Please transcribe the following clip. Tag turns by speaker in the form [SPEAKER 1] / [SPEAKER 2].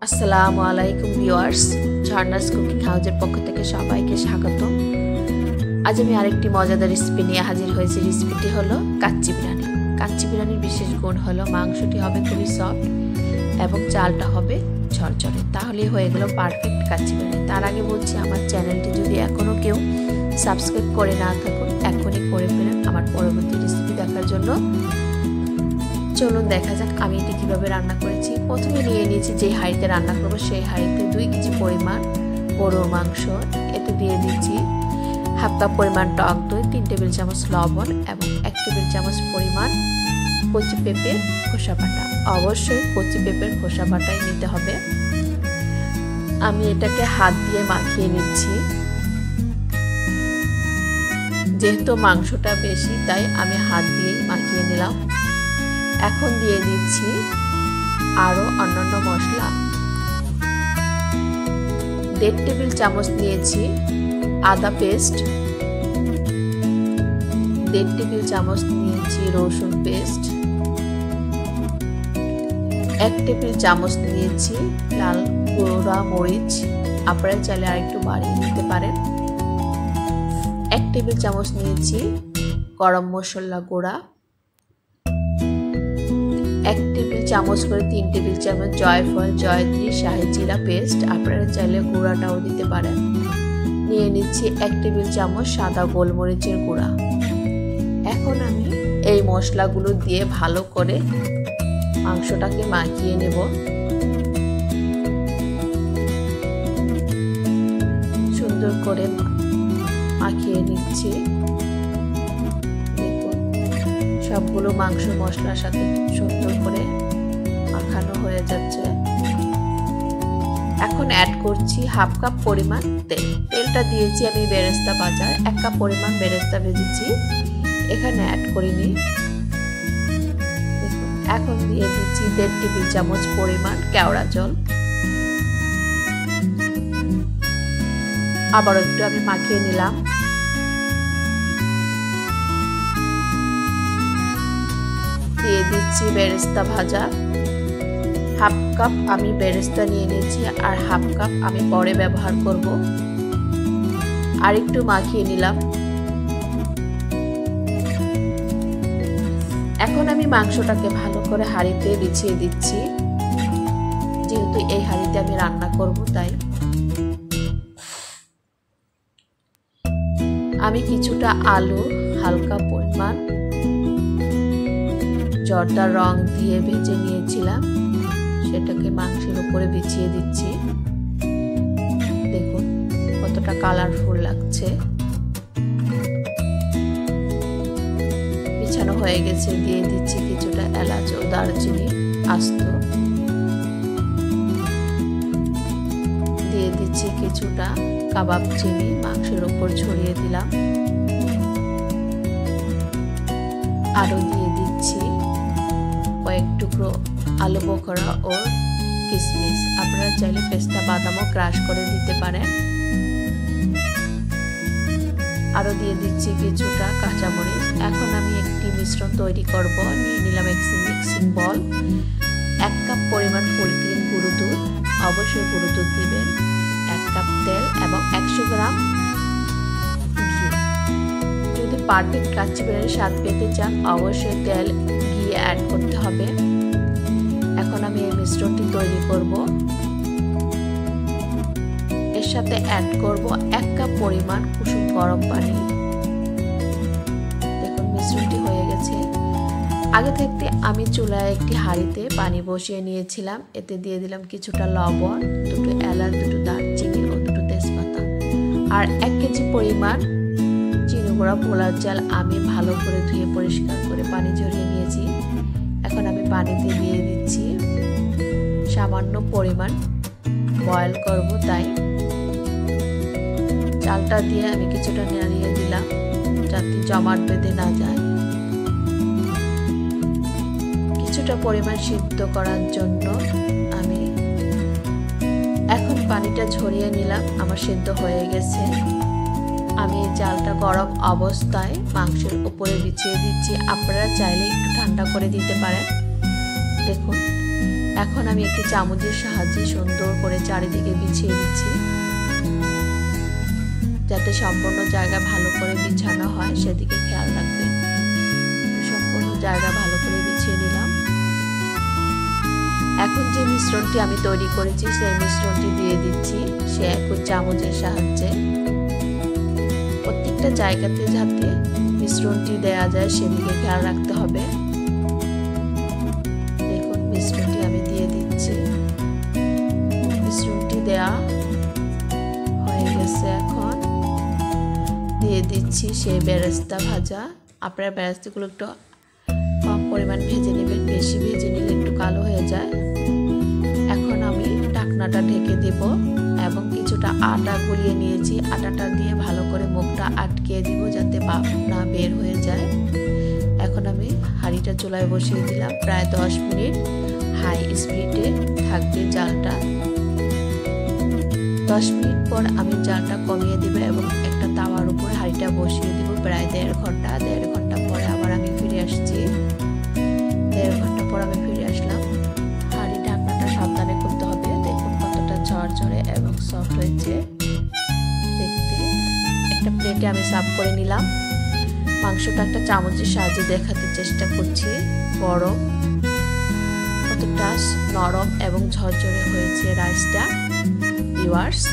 [SPEAKER 1] Assalamu Alaikum viewers, Jorna cooking house পক্ষ থেকে সবাইকে স্বাগতম। আজ আমি আরেকটি মজাদার রেসিপি নিয়ে হাজির হয়েছি। রেসিপিটি হলো কাচ্চি বিরিয়ানি। কাচ্চি বিরিয়ানির বিশেষ গুণ হলো মাংসটি হবে খুবই সফট এবং চালটা হবে ঝরঝরে। তাহলেই হয়ে গেল পারফেক্ট কাচ্চি বিরিয়ানি। তার আগে বলছি, আমার চ্যানেলটি যদি এখনো কেউ সাবস্ক্রাইব করে না থাকুন, এখনই করে ফেলেন আমার পরবর্তী রেসিপি দেখার জন্য। চলুন দেখা যাক আমি এটি কিভাবে রান্না করেছি। প্রথমে নিয়ে নিয়েছি যে হাঁড়িতে রান্না করব, সেই হাঁড়িতে 2 কেজি পরিমাণ গরুর মাংস। এতে দিয়ে দিচ্ছি হাফ কাপ পরিমাণ টক দই, 3 টেবিল চামচ লবণ এবং 1 টেবিল চামচ পরিমাণ কচি পেঁপের খোসা বাটা। অবশ্যই কচি পেঁপের খোসা বাটাই নিতে হবে। আমি এটাকে হাত দিয়ে মাখিয়ে নিচ্ছি। যেহেতু মাংসটা বেশি, তাই আমি হাত দিয়েই মাখিয়ে নিলাম। এখন দিয়ে দিচ্ছি আরো অন্যান্য মশলা। 1.5 টেবিল চামচ নিয়েছি আদা পেস্ট, 1.5 টেবিল চামচ নিয়েছি রসুন পেস্ট, 1 টেবিল চামচ নিয়েছি লাল গুঁড়া মরিচ, আপনারা চাইলে আরেকটু বাড়িয়ে নিতে পারেন। 1 টেবিল চামচ নিয়েছি গরম মশলা গুঁড়া, 1 টেবিল চামচ করে 3 টেবিল চামচ জয়ফল, জয়ত্রী, শাহি জিরা পেস্ট, আপনারা চাইলে গুঁড়াটাও দিতে পারেন। নিয়ে নিচ্ছি 1 টেবিল চামচ সাদা গোলমরিচের গুঁড়া। এখন আমি এই মশলাগুলো দিয়ে ভালো করে মাংসটাকে মাখিয়ে নেব। সুন্দর করে মাখিয়ে নিচ্ছি। সবগুলো মাংস মশলার সাথে সুন্দর করে মাখানো হয়ে যাচ্ছে। এখন অ্যাড করছি হাফ কাপ পরিমাণ তেল। তেলটা দিয়েছি আমি বেরেস্তা ভাজা, 1 কাপ পরিমাণ বেরেস্তা ভেজেছি, এখানে অ্যাড করিনি। এখন দিয়ে দিচ্ছি 1.5 টেবিল চামচ পরিমাণ কেওড়া জল। আবার একটু আমি মাখিয়ে নিলাম। দিয়ে দিচ্ছি বেরেস্তা ভাজা। হাফ কাপ আমি বেরেস্তা নিয়ে নিয়েছি, আর হাফ কাপ আমি পরে ব্যবহার করব। আর একটু মাখিয়ে নিলাম। এখন আমি মাংসটাকে ভালো করে হাঁড়িতে বিছিয়ে দিচ্ছি, যেহেতু এই হাঁড়িতে আমি রান্না করব, তাই আমি কিছুটা আলু হালকা পরিমাণ জর্দার রং দিয়ে ভেজে নিয়েছিলাম, সেটাকে মাংসের উপরে বিছিয়ে দিচ্ছি। দেখুন কতটা কালারফুল লাগছে। বিছানো হয়ে গেছে। দিয়ে দিচ্ছি কিছুটা এলাচ ও দারচিনি আস্ত, দিয়ে দিচ্ছি কিছুটা কাবাব চিনি, মাংসের উপর ছড়িয়ে দিলাম। আরো দিয়ে দিচ্ছি কয়েক টুকরো আলু বোখরা ও কিশমিশ, আপনারা চাইলে পেস্তা বাদামও ক্রাশ করে দিতে পারেন। আরো দিয়ে দিচ্ছি কিছুটা কাঁচামরিচ। এখন আমি একটি মিশ্রণ তৈরি করব। নিয়ে নিলাম মিক্সিং বল, 1 কাপ পরিমাণ ফুল ক্রিম গুঁড়ো দুধ, অবশ্যই গুঁড়ো দুধ দিবেন, 1 কাপ তেল এবং 100 গ্রাম ঘি। যদি পারফেক্ট কাচ্চি বিরিয়ানির স্বাদ পেতে চান, অবশ্যই তেল ঘি অ্যাড করতে হবে। এখন আমি এই মিশ্রণটি তৈরি করব। এর সাথে অ্যাড করব 1 কাপ পরিমাণ কুসুম গরম পানি। দেখুন মিশ্রণটি হয়ে গেছে। আগে থাকতে আমি চুলায় একটি হাঁড়িতে পানি বসিয়ে নিয়েছিলাম। এতে দিয়ে দিলাম কিছুটা লবণ, 2 এলাচ, 2 দারচিনি ও 2 তেজপাতা, আর 1 কেজি পরিমাণ চিনি গুঁড়া পোলার চাল আমি ভালো করে ধুয়ে পরিষ্কার করে পানি ঝরিয়ে নিয়েছি। এখন আমি পানিতে দিয়ে দিচ্ছি সামান্য পরিমাণ বয়েল করব, তাই চালটা দিয়ে আমি কিছুটা নাড়িয়ে দিলাম যাতে জমাট বেঁধে না যায়। কিছুটা পরিমাণ সিদ্ধ করার জন্য আমি এখন পানিটা ঝরিয়ে নিলাম। আমার সিদ্ধ হয়ে গেছে। আমি এই চালটা গরম অবস্থায় মাংসের উপরে বিছিয়ে দিচ্ছি, আপনারা চাইলে একটু ঠান্ডা করে দিতে পারেন। দেখুন এখন আমি একটি চামচের সাহায্যে সুন্দর করে চারিদিকে বিছিয়ে দিচ্ছি, যাতে সম্পূর্ণ জায়গা ভালো করে বিছানো হয় সেদিকে খেয়াল রাখবেন। সম্পূর্ণ জায়গা ভালো করে বিছিয়ে নিলাম। এখন যে মিশ্রণটি আমি তৈরি করেছি সেই মিশ্রণটি দিয়ে দিচ্ছি সে একই চামচের সাহায্যে। প্রত্যেকটা জায়গাতে যাতে মিশ্রণটি দেয়া যায় সেদিকে খেয়াল রাখতে হবে। দেখুন মিশ্রণটি আমি দিয়ে দিচ্ছি। মিশ্রণটি দেয়া হয়ে গেছে। এখন দিয়ে দিচ্ছি সেই বেরেস্তা ভাজা। আপনারা বেরেস্তাগুলো একটু কম পরিমাণ ভেজে নেবেন, বেশি ভেজে নিলে একটু কালো হয়ে যায়। এখন আমি ঢাকনাটা ঢেকে দেব এবং কিছুটা আটা গলিয়ে নিয়েছি। আটাটা দিয়ে ভালো করে মুখটা আটকে দিব যাতে ভাপ না বের হয়ে যায়। এখন আমি হাঁড়িটা চুলায় বসিয়ে দিলাম। প্রায় 10 মিনিট হাই স্পিডে থাকবে জালটা। 10 মিনিট পর আমি জালটা কমিয়ে দিব এবং একটা তাওয়ার উপরে হাঁড়িটা বসিয়ে দিব। প্রায় 1.5 ঘন্টা। 1.5 ঘন্টা পরে আবার আমি ফিরে আসছি। 1.5 ঘন্টা পর আমি ফিরে আসলাম। হাঁড়ি ঢাকনাটা সাবধানে খুলতে হবে। দেখুন কতটা ঝরঝরে এবং সফট হয়েছে দেখতে। একটা প্লেটে আমি সার্ভ করে নিলাম। মাংসটা একটা চামচের সাহায্যে দেখাতে চেষ্টা করছি। গরম, কতটা নরম এবং ঝরঝরে হয়েছে রাইসটা ভিউয়ার্স।